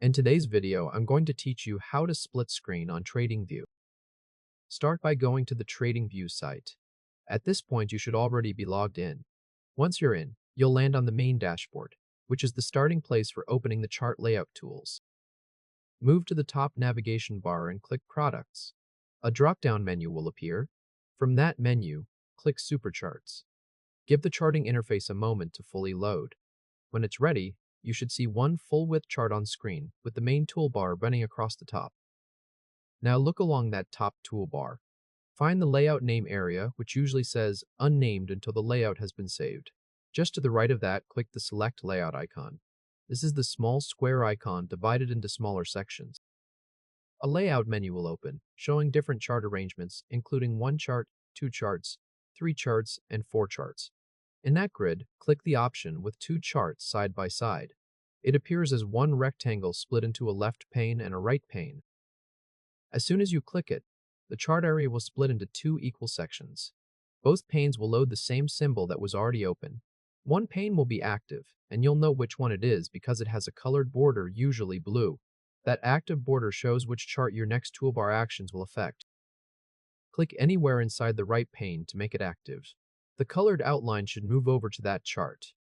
In today's video, I'm going to teach you how to split screen on TradingView. Start by going to the TradingView site. At this point, you should already be logged in. Once you're in, you'll land on the main dashboard, which is the starting place for opening the chart layout tools. Move to the top navigation bar and click Products. A drop-down menu will appear. From that menu, click Supercharts. Give the charting interface a moment to fully load. When it's ready, you should see one full-width chart on screen with the main toolbar running across the top. Now look along that top toolbar. Find the layout name area, which usually says unnamed until the layout has been saved. Just to the right of that, click the Select Layout icon. This is the small square icon divided into smaller sections. A layout menu will open, showing different chart arrangements, including 1 chart, 2 charts, 3 charts, and 4 charts. In that grid, click the option with 2 charts side by side. It appears as one rectangle split into a left pane and a right pane. As soon as you click it, the chart area will split into 2 equal sections. Both panes will load the same symbol that was already open. One pane will be active, and you'll know which one it is because it has a colored border, usually blue. That active border shows which chart your next toolbar actions will affect. Click anywhere inside the right pane to make it active. The colored outline should move over to that chart.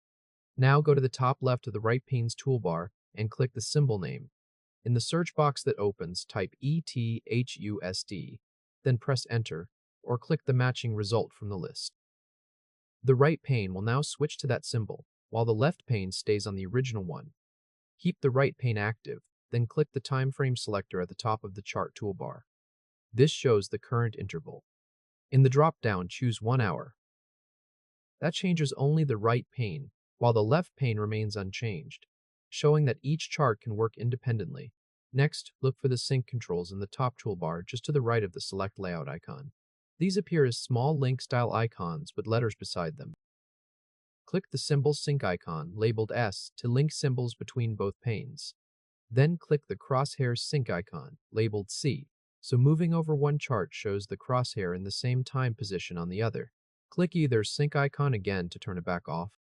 Now go to the top left of the right pane's toolbar and click the symbol name. In the search box that opens, type ETHUSD, then press Enter, or click the matching result from the list. The right pane will now switch to that symbol, while the left pane stays on the original one. Keep the right pane active, then click the time frame selector at the top of the chart toolbar. This shows the current interval. In the drop-down, choose 1 hour. That changes only the right pane, while the left pane remains unchanged, showing that each chart can work independently. Next, look for the sync controls in the top toolbar just to the right of the Select Layout icon. These appear as small link-style icons with letters beside them. Click the symbol sync icon, labeled S, to link symbols between both panes. Then click the Crosshair sync icon, labeled C, so moving over one chart shows the crosshair in the same time position on the other. Click either sync icon again to turn it back off.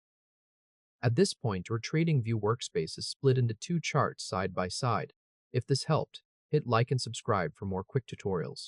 At this point, your TradingView workspace is split into 2 charts side by side. If this helped, hit like and subscribe for more quick tutorials.